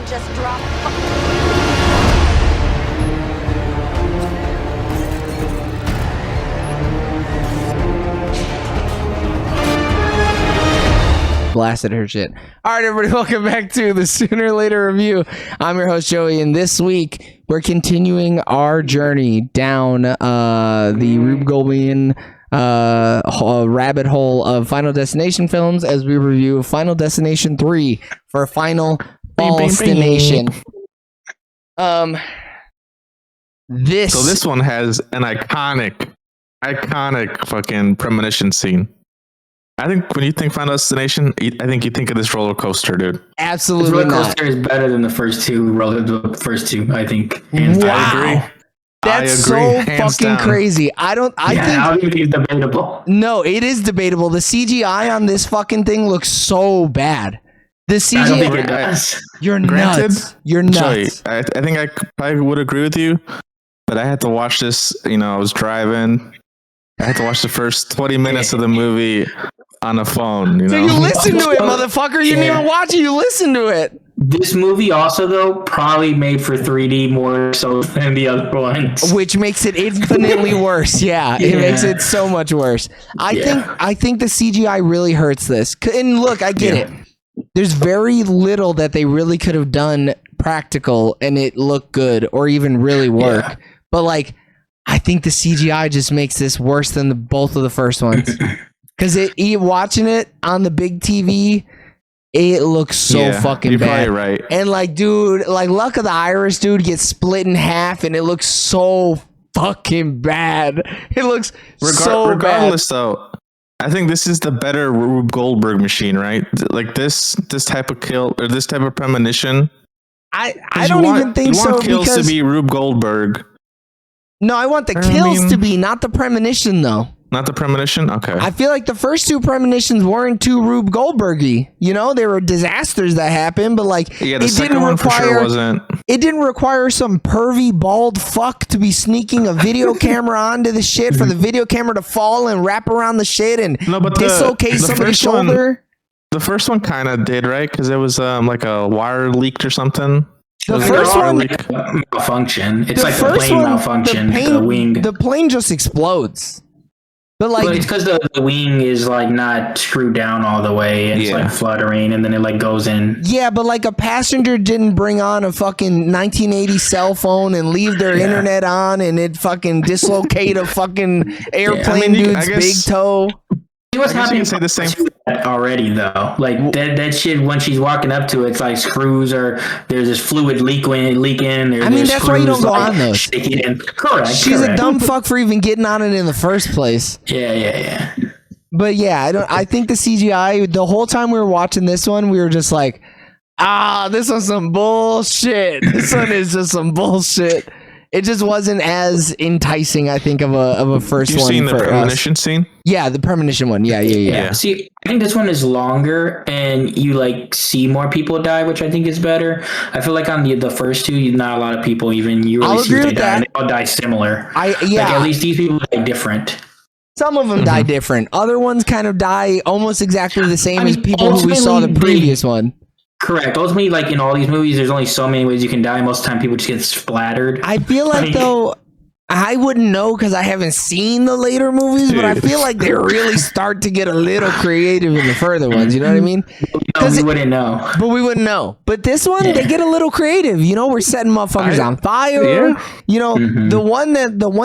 just drop. Blasted her shit. All right, everybody, welcome back to the Sooner or Later Review. I'm your host, Joey, and this week we're continuing our journey down the Rube Goldbergian rabbit hole of Final Destination films as we review Final Destination 3 for Final Fallstination. This one has an iconic fucking premonition scene. I think when you think Final Destination, I think you think of this roller coaster, dude. Absolutely, roller coaster is better than the first two. I think. Wow. I agree. That's so fucking crazy. I think it's debatable. No, it is debatable. The CGI on this fucking thing looks so bad. The CGI. I don't think it does. You're nuts. You're nuts. Joey, I think I probably would agree with you, but I had to watch this. I was driving. I had to watch the first 20 minutes of the movie on a phone. So you listen to it, motherfucker. You didn't even watch it. You listen to it. This movie also, though, probably made for 3D more so than the other ones, which makes it infinitely worse. Yeah, it makes it so much worse. I think the CGI really hurts this. And look, I get it. There's very little that they really could have done practical and it looked good or even really work. Yeah. But like, I think the CGI just makes this worse than both of the first ones. Because watching it on the big TV, it looks so fucking bad. You're probably right. And like, dude, like Luck of the Irish, dude, gets split in half, and it looks so fucking bad. It looks so regardless, bad. Though, I think this is the better Rube Goldberg machine, right? Like this type of kill or this type of premonition. I don't even think so. You want kills to be Rube Goldberg. No, I want the kills to be, not the premonition, though. Not the premonition? Okay. I feel like the first two premonitions weren't too Rube Goldberg-y. They were disasters that happened, but like the second one for sure wasn't. It didn't require some pervy bald fuck to be sneaking a video camera onto the shit for the video camera to fall and wrap around the shit and dislocate somebody's shoulder. The first one kind of did, right? Because it was like a wire leaked or something. The first one malfunction. It's like the plane malfunction. The wing. The plane just explodes. But like, it's because the wing is like not screwed down all the way. It's like fluttering, and then it like goes in. Yeah, but like a passenger didn't bring on a fucking 1980 cell phone and leave their internet on, and it fucking dislocate a fucking airplane dude's big toe. What's happening? Say the same already though. Like that shit. When she's walking up to it, it's like screws or there's this fluid leaking. That's why you don't go on those. Correct. She's a dumb fuck for even getting on it in the first place. Yeah. But yeah, I think the CGI. The whole time we were watching this one, we were just like, this one's some bullshit. This one is just some bullshit. It just wasn't as enticing, I think, of a first one. You've seen the premonition scene? Yeah, the premonition one. Yeah. See, I think this one is longer, and you like see more people die, which I think is better. I feel like on the first two, not a lot of people even you really see they die. And they all die similar. Like at least these people die different. Some of them die different. Other ones kind of die almost exactly the same as people who we saw the previous one. Correct. Ultimately, like in all these movies, there's only so many ways you can die. Most of the time, people just get splattered. I feel like, though, I wouldn't know because I haven't seen the later movies, but I feel like they really start to get a little creative in the further ones. You know what I mean? We wouldn't know. But we wouldn't know. But this one, they get a little creative. We're setting motherfuckers on fire. The one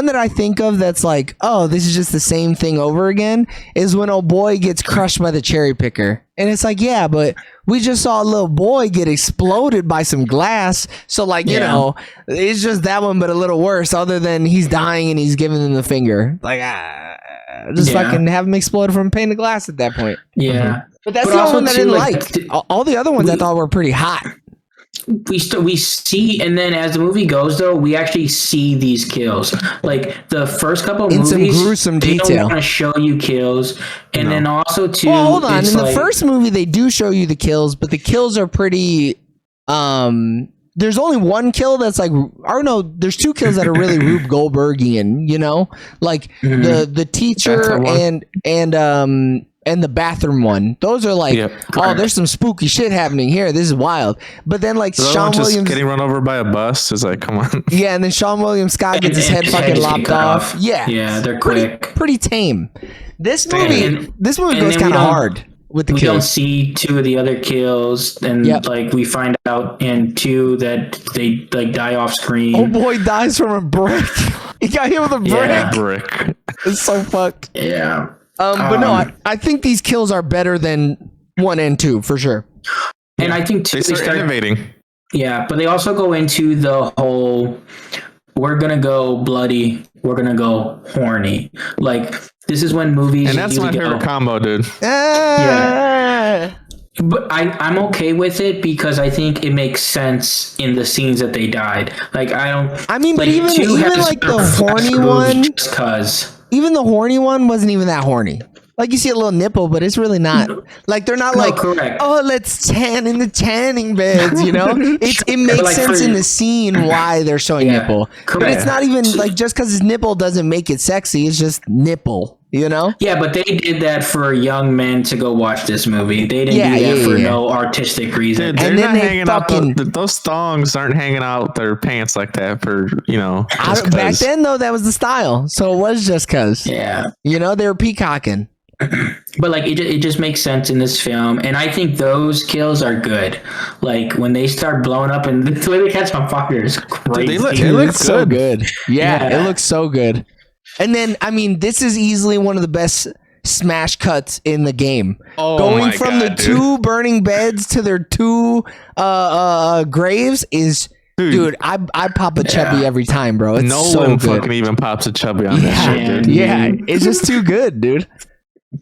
that I think of that's like, oh, this is just the same thing over again is when old boy gets crushed by the cherry picker. And it's like, yeah, but we just saw a little boy get exploded by some glass. So, like, it's just that one, but a little worse, other than he's dying and he's giving them the finger. Like, fucking have him explode from a pane of glass at that point. Yeah. But that's the only one that I didn't like. All the other ones I thought were pretty hot. We see, and then as the movie goes, though, we actually see these kills. Like the first couple of movies, some gruesome detail. They don't want to show you kills, and then also too. Well, hold on. In the first movie, they do show you the kills, but the kills are pretty. There's only one kill that's like, or no, there's two kills that are really Rube Goldbergian. Like the teacher and and the bathroom one. Those are like, oh, there's some spooky shit happening here. This is wild. But then like Sean Williams getting run over by a bus is like, come on. Yeah, and then Sean William Scott gets his head fucking lopped off. Yeah, they're quick. Pretty tame. This movie goes kind of hard with the kills. We don't see 2 of the other kills, and like we find out in 2 that they like die off screen. Oh boy, dies from a brick. He got hit with a brick. Yeah, brick. It's so fucked. Yeah. But no, I think these kills are better than 1 and 2 for sure. And I think they start innovating. Yeah, but they also go into the whole, we're gonna go bloody, we're gonna go horny. Like this is when movies. And that's my favorite combo, dude. Yeah. But I'm okay with it because I think it makes sense in the scenes that they died. Like but even like the horny one, just cause. Even the horny one wasn't even that horny. Like you see a little nipple, but it's really not. Like they're not correct. Oh, let's tan in the tanning beds, you know? It makes sense in the scene why they're showing nipple. Correct. But it's not even like just because it's nipple doesn't make it sexy. It's just nipple, you know? Yeah, but they did that for young men to go watch this movie. They didn't do that for no artistic reason. They're not hanging out. Those thongs aren't hanging out their pants like that for, you know. Back then, though, that was the style. So it was just because. Yeah. You know, they were peacocking. But like it just makes sense in this film, and I think those kills are good. Like when they start blowing up and the way they catch on fire is crazy. Dude, it looks so good. Yeah, it looks so good. And then this is easily one of the best smash cuts in the game. Going from the 2 burning beds to their 2 graves is. Dude, I pop a chubby every time, bro. It's no so one good. fucking even pops a chubby on that shit, dude. Yeah, it's just too good, dude.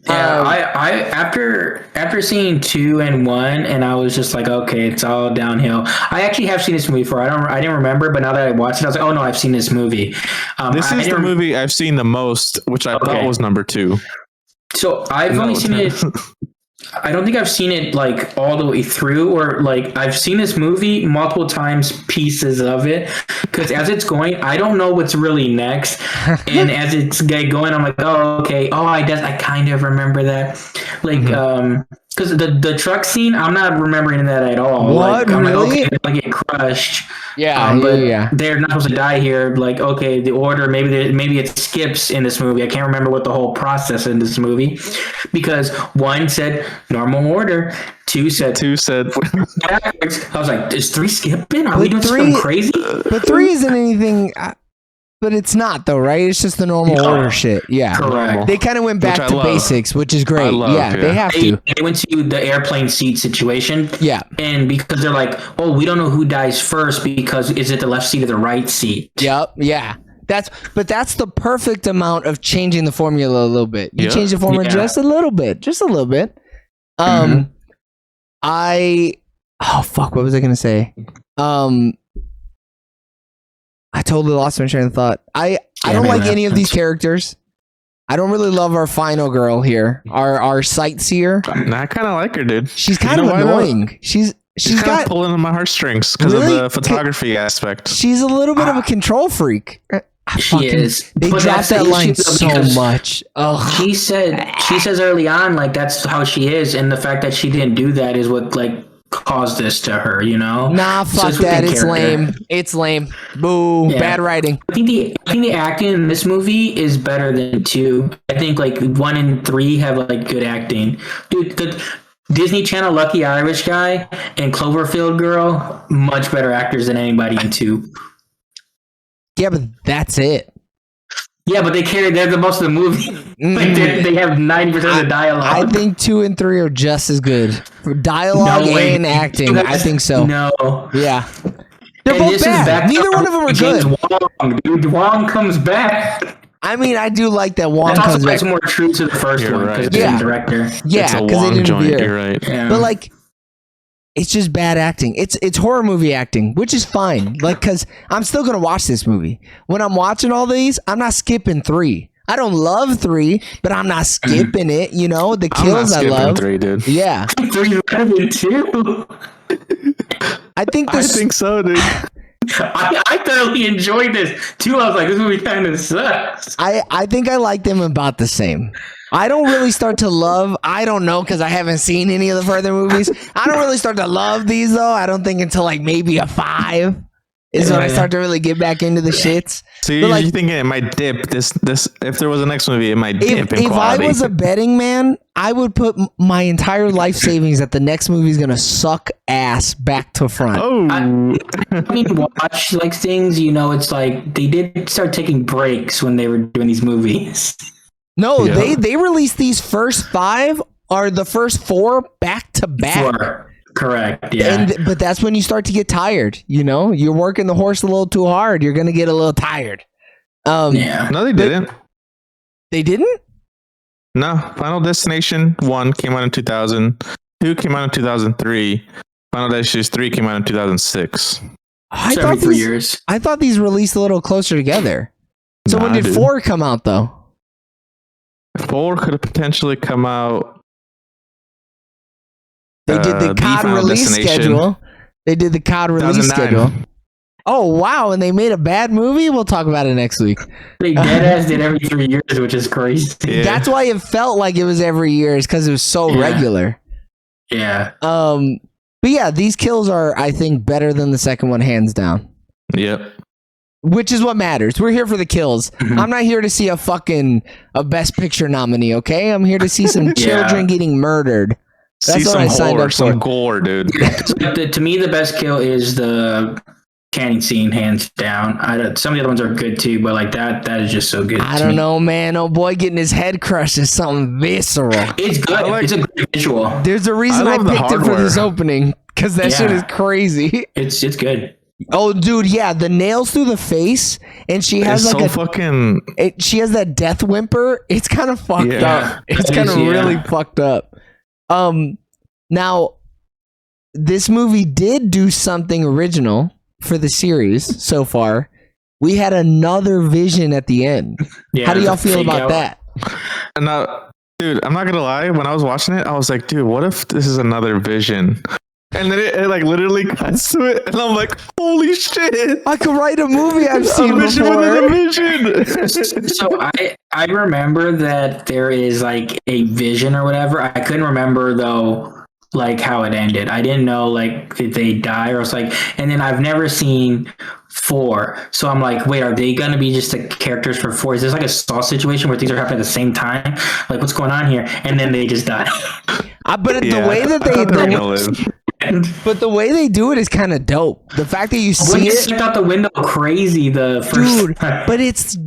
Yeah, I after seeing 2 and 1, and I was just like, okay, it's all downhill. I actually have seen this movie before. I didn't remember, but now that I watched it, I was like, oh no, I've seen this movie. This is the movie I've seen the most, which I thought was number 2. So I've only seen it. I don't think I've seen it like all the way through, or like I've seen this movie multiple times, pieces of it, because as it's going, I don't know what's really next, and as it's going, I'm like, oh, okay, I kind of remember that, like, because the truck scene, I'm not remembering that at all. What? Like, I'm really? Like, okay, I get crushed. Yeah, but they're not supposed to die here. Like, okay, the order, maybe it skips in this movie. I can't remember what the whole process in this movie, because 1 said normal order, 2 said backwards. I was like, is 3 skipping? Are we doing something crazy? But 3 isn't anything. But it's not though, right? It's just the normal order shit. Yeah, correct. They kind of went back to basics, which is great. They have to. They went to the airplane seat situation. Yeah, and because they're like, oh, we don't know who dies first because is it the left seat or the right seat? Yep. Yeah. That's the perfect amount of changing the formula a little bit. You change the formula just a little bit. What was I gonna say? I totally lost my train of thought. I don't like any of these characters. I don't really love our final girl here, our sightseer. I kind of like her, dude. She's kind of annoying. She's got pulling on my heartstrings because of the photography aspect. She's a little bit of a control freak. She is. They dropped that line so much. She says early on, like that's how she is, and the fact that she didn't do that is what like caused this to her, you know? Nah, fuck that. It's lame. It's lame. Boo. Yeah. Bad writing. I think the acting in this movie is better than 2. I think like 1 and 3 have like good acting. Dude, the Disney Channel Lucky Irish Guy and Cloverfield Girl, much better actors than anybody in 2. Yeah, but that's it. Yeah, but they're the most of the movie. Like they have 90% of the dialogue. I think 2 and 3 are just as good. For dialogue and acting. I think so. No. Yeah. They're both bad. Neither one of them are good. Wong comes back. I do like that Wong comes back. It's more true to the first one because it's the director. Yeah, because they didn't veer. You're right. Yeah. But like, it's just bad acting. It's horror movie acting, which is fine. Like, because I'm still gonna watch this movie. When I'm watching all these, I'm not skipping 3. I don't love 3, but I'm not skipping it. You know, the kills I love. 3, dude. Yeah. 3 better than 2. I think so, dude. I thoroughly enjoyed this. 2, I was like, this movie kind of sucks. I think I like them about the same. I don't really start to love. I don't know because I haven't seen any of the further movies. I don't really start to love these though. I don't think until like maybe a 5 is when I start to really get back into the shits. So you're thinking it might dip. This if there was a next movie, it might dip in quality. If I was a betting man, I would put my entire life savings that the next movie is gonna suck ass back to front. Oh, I mean, watch like things. It's like they did start taking breaks when they were doing these movies. No, they released these first 5 or the first 4 back to back. Correct. Yeah. But that's when you start to get tired. You're working the horse a little too hard. You're gonna get a little tired. Yeah. No, they didn't. They didn't? No. Final Destination 1 came out in 2000. 2 came out in 2003. Final Destination 3 came out in 2006. I thought every 3 years. I thought these released a little closer together. So when did 4 come out though? 4 could have potentially come out. They did the COD release schedule. They did the COD release schedule. Oh, wow. And they made a bad movie? We'll talk about it next week. They deadass did every 3 years, which is crazy. Yeah. That's why it felt like it was every year, is because it was so regular. Yeah. But yeah, these kills are, I think, better than the second one, hands down. Yep. Which is what matters. We're here for the kills. Mm-hmm. I'm not here to see a Best Picture nominee, okay? I'm here to see some children getting murdered. That's what I signed up for. Some gore, dude. To me, the best kill is the canning scene, hands down. Some of the other ones are good too, but like that is just so good. I don't know, man. Oh boy, getting his head crushed is something visceral. It's good. It's a good visual. There's a reason I picked it for this opening, because that shit is crazy. It's good. Oh, dude, yeah, the nails through the face, and she has she has that death whimper. It's kind of fucked up. It's kind of really fucked up. Now, this movie did do something original for the series so far. We had another vision at the end. Yeah, how do y'all feel about that? And dude, I'm not gonna lie. When I was watching it, I was like, dude, what if this is another vision? And then it like literally cuts to it, and I'm like, holy shit! I could write a movie I've seen before. Within a vision. So I remember that there is like a vision or whatever. I couldn't remember though, like how it ended. I didn't know like did they die or it's like. And then I've never seen 4, so I'm like, wait, are they gonna be just the characters for 4? Is this like a Saw situation where things are happening at the same time? Like, what's going on here? And then they just die. But the way that but the way they do it is kind of dope. The fact that you see it stepped out the window crazy the first dude,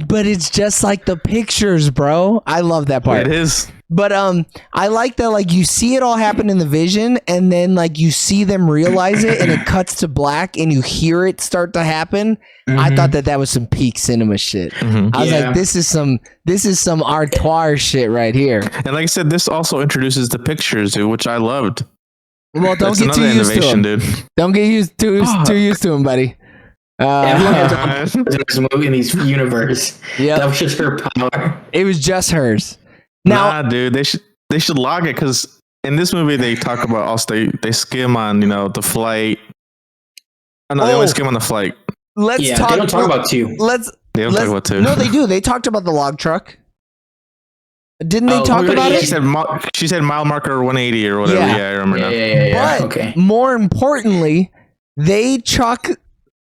but it's just like the pictures, bro. I love that part. It is. But I like that, like, you see it all happen in the vision, and then like you see them realize it, and it cuts to black, and you hear it start to happen. Mm-hmm. I thought that was some peak cinema shit. Mm-hmm. I was like, this is some artois shit right here. And like I said, this also introduces the pictures, dude, which I loved. Well, don't get too used to him, dude. Don't get too used to him, buddy. Everyone has a movie in this universe. Yeah, that was just her power. It was just hers. Now, dude, they should log it, because in this movie they talk about also they skim on the flight. Oh, no, they only skim on the flight. They don't talk about 2. They don't talk about 2. No, they do. They talked about the log truck. Didn't they talk about it? She said mile marker 180 or whatever. Yeah, I remember now. Yeah. But more importantly, they chalk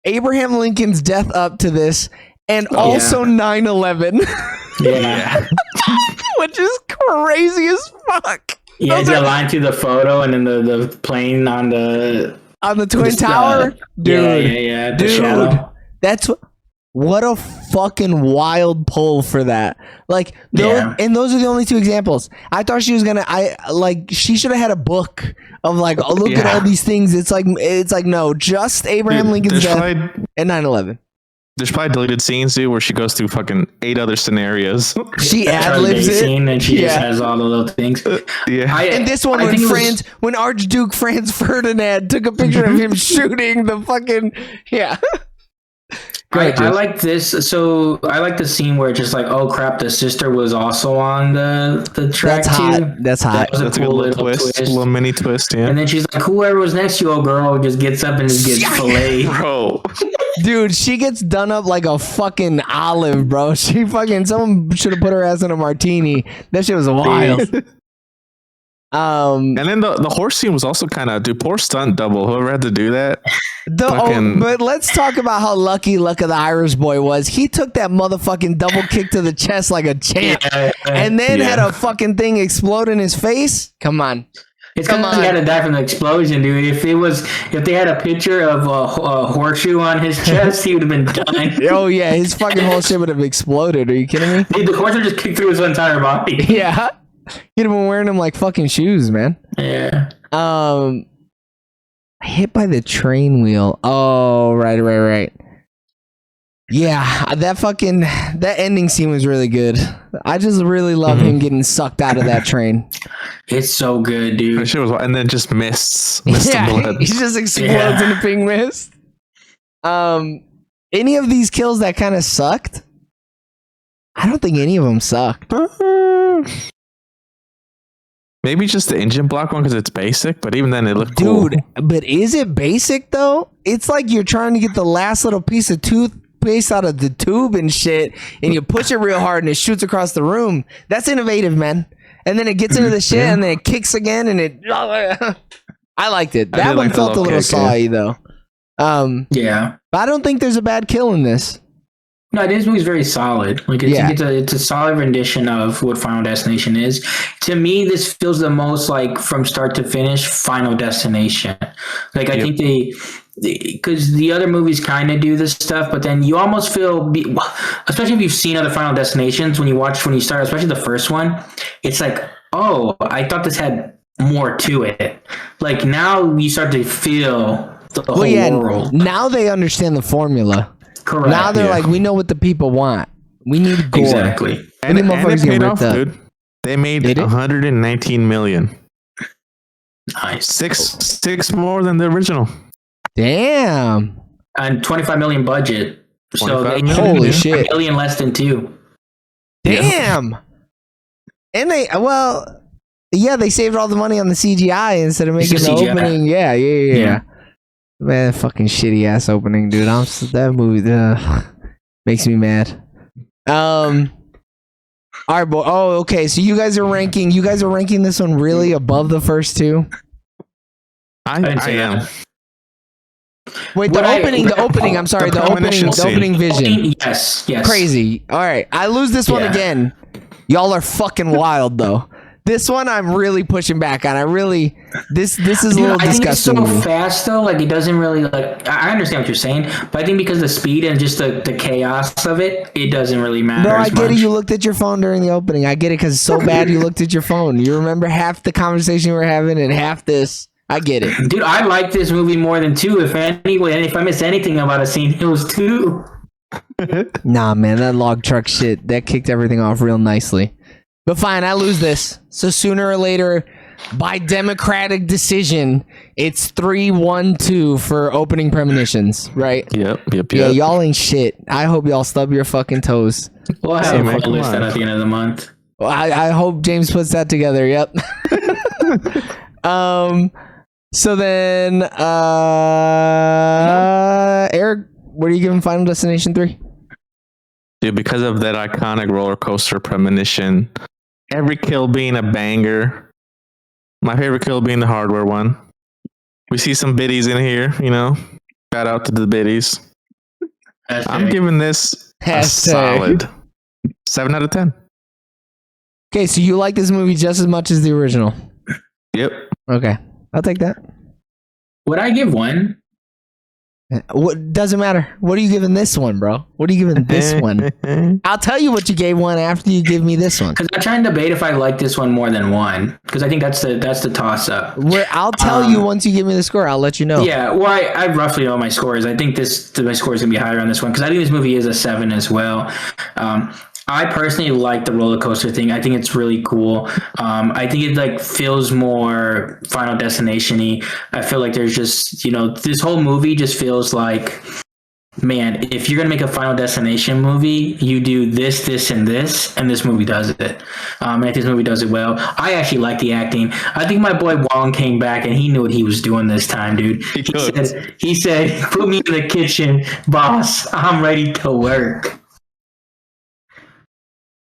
Abraham Lincoln's death up to this, and also 9/11. Yeah. Which is crazy as fuck. Yeah, it's a line through the photo, and then the plane on the Twin Tower. Dude. Yeah. The shadow. That's what a fucking wild pull for that. Like, and those are the only 2 examples. I thought she was gonna. She should have had a book of like, look at all these things. It's like no, just Abraham Lincoln's death and 9/11. There's probably deleted scenes, dude, where she goes through fucking 8 other scenarios. She ad-libs it, and she just has all the little things. And this one, when Archduke Franz Ferdinand took a picture of him shooting the fucking I like this. So I like the scene where it's just like, oh crap, the sister was also on the track too. That's hot. That's a cool little twist. A little mini twist, yeah. And then she's like, whoever was next to you, old girl, just gets up and just gets filleted. Bro. Dude, she gets done up like a fucking olive, bro. Someone should have put her ass in a martini. That shit was wild. And then the horse scene was also kind of, poor stunt double. Whoever had to do that. But let's talk about how lucky Luck of the Irish Boy was. He took that motherfucking double kick to the chest like a champ, and then had a fucking thing explode in his face. Come on. It's because he had to die from the explosion, dude. If they had a picture of a horseshoe on his chest, he would have been done. Oh yeah, his fucking whole shit would have exploded. Are you kidding me? Dude, the horseshoe just kicked through his entire body. Yeah, he'd have been wearing them like fucking shoes, man. Yeah. Hit by the train wheel. Oh, right. Yeah, that ending scene was really good. I just really love him getting sucked out of that train. It's so good, dude. And then just mists. He just explodes into pink mist. Any of these kills that kind of sucked? I don't think any of them sucked. Maybe just the engine block one because it's basic, but even then it looked cool. Dude, but is it basic though? It's like you're trying to get the last little piece of toothpaste out of the tube and shit, and you push it real hard and it shoots across the room. That's innovative, man. And then it gets into the shit and then it kicks again and it... I liked it. That one felt a little sawy though. Yeah. But I don't think there's a bad kill in this. No, this movie's very solid. Like it's a solid rendition of what Final Destination is. To me, this feels the most like from start to finish Final Destination. Like I think because the other movies kind of do this stuff, but then you almost feel, especially if you've seen other Final Destinations, when you start, especially the first one, it's like, oh, I thought this had more to it. Like now you start to feel the whole world. Now they understand the formula. Correct. Now they're like, we know what the people want. We need gore. Exactly. And it paid off, dude. They made $119 million. Nice. Six more than the original. Damn. And $25 million budget. So they holy shit. $1 million less than 2. Damn. And they saved all the money on the CGI instead of making the opening. Yeah. Man, fucking shitty ass opening, dude. That movie makes me mad. All right, boy. Oh, okay. So you guys are ranking this one really above the first two? I am. Wait, the opening. I'm sorry, the opening vision. Yes. Crazy. All right, I lose this one again. Y'all are fucking wild though. This one I'm really pushing back on. This is a little disgusting. I think it's so fast though. Like it doesn't really like. I understand what you're saying, but I think because of the speed and just the chaos of it, it doesn't really matter. No, I get it. You looked at your phone during the opening. I get it because it's so bad. You looked at your phone. You remember half the conversation we were having and half this. I get it, dude. I like this movie more than 2. If I miss anything about a scene, it was 2. Nah, man, that log truck shit that kicked everything off real nicely. But fine, I lose this. So sooner or later, by democratic decision, it's 3-1-2 for opening premonitions, right? Yep. Yeah, y'all ain't shit. I hope y'all stub your fucking toes. We'll have a list at the end of the month. Well, I hope James puts that together. Yep. So then, Eric, what are you giving Final Destination 3? Dude, because of that iconic roller coaster premonition, every kill being a banger. My favorite kill being the hardware one. We see some biddies in here, Shout out to the biddies. I'm giving this a solid 7 out of 10. Okay, so you like this movie just as much as the original? Yep. Okay, I'll take that. Would I give 1? What doesn't matter. What are you giving this one, bro? What are you giving this one? I'll tell you what you gave 1 after you give me this one. Because I try and debate if I like this one more than 1. Because I think that's the toss up. I'll tell you once you give me the score. I'll let you know. Yeah, well, I roughly know my scores. I think my score is gonna be higher on this one because I think this movie is a 7 as well. I personally like the roller coaster thing. I think it's really cool. I think it feels more Final Destination-y. I feel like there's just, this whole movie just feels like man, if you're gonna make a Final Destination movie, you do this, this, and this movie does it. And this movie does it well. I actually like the acting. I think my boy Wong came back and he knew what he was doing this time, dude. He said, "Put me in the kitchen, boss. I'm ready to work."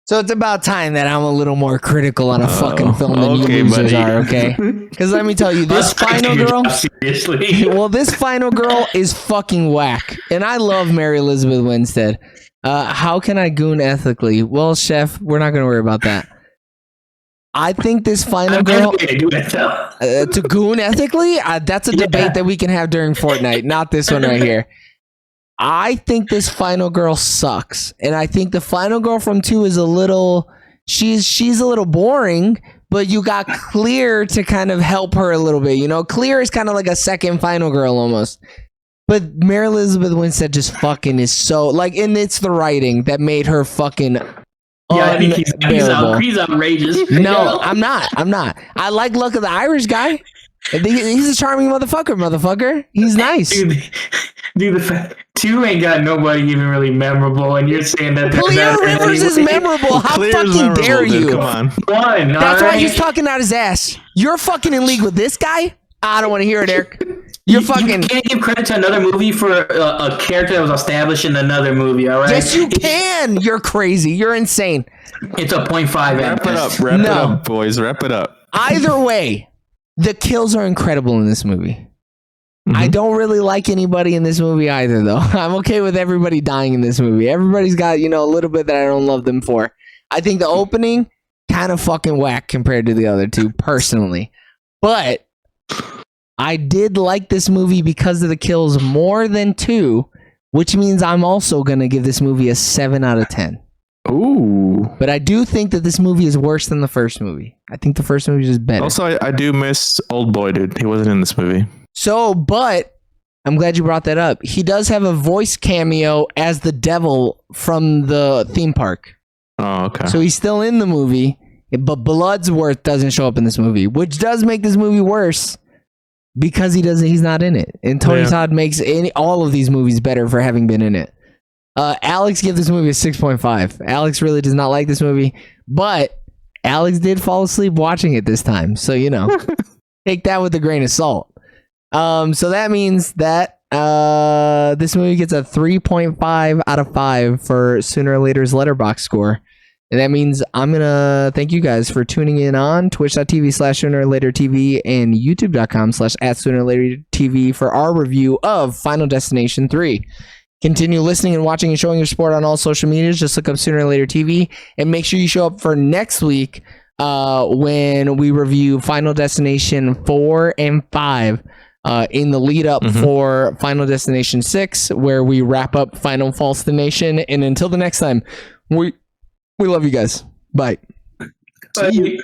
So it's about time that I'm a little more critical on a fucking film than you losers are, okay? Because let me tell you, this final girl... Seriously. Well, this final girl is fucking whack. And I love Mary Elizabeth Winstead. How can I goon ethically? Well, chef, we're not going to worry about that. I think this final girl... to goon ethically? That's a debate that we can have during Fortnite, not this one right here. I think this final girl sucks, and I think the final girl from 2 is a little. She's a little boring, but you got Clear to kind of help her a little bit. You know, Clear is kind of like a second final girl almost. But Mary Elizabeth Winstead just fucking is so like, and it's the writing that made her fucking. Yeah, I think he's outrageous. No, I'm not. I like Luck of the Irish guy. He's a charming motherfucker. He's nice. Dude, the fact 2 ain't got nobody even really memorable, and you're saying that Clear Rivers is memorable. How fucking dare you? Come on. That's why he's talking out his ass. You're fucking in league with this guy? I don't want to hear it, Eric. You fucking can't give credit to another movie for a character that was established in another movie, all right? Yes, you can. You're crazy. You're insane. It's a 0.5. Wrap it up, boys. Wrap it up. Either way, the kills are incredible in this movie. Mm-hmm. I don't really like anybody in this movie either, though. I'm okay with everybody dying in this movie. Everybody's got, a little bit that I don't love them for. I think the opening, kind of fucking whack compared to the other two, personally. But I did like this movie because of the kills more than 2, which means I'm also going to give this movie a 7 out of 10. Ooh. But I do think that this movie is worse than the first movie. I think the first movie is just better. Also, I do miss Old Boy, dude. He wasn't in this movie. So, but I'm glad you brought that up. He does have a voice cameo as the devil from the theme park. Oh, okay. So he's still in the movie, but Bloodsworth doesn't show up in this movie, which does make this movie worse because he's not in it. And Tony Todd makes all of these movies better for having been in it. Alex gave this movie a 6.5. Alex really does not like this movie, but Alex did fall asleep watching it this time. So, take that with a grain of salt. So that means that this movie gets a 3.5 out of 5 for Sooner or Later's Letterboxd score. And that means I'm going to thank you guys for tuning in on twitch.tv/SoonerOrLaterTV and youtube.com/@SoonerOrLaterTV for our review of Final Destination 3. Continue listening and watching and showing your support on all social medias. Just look up Sooner or Later TV and make sure you show up for next week when we review Final Destination 4 and 5 in the lead up for Final Destination 6, where we wrap up Final Fallstination. And until the next time, we love you guys. Bye. Bye.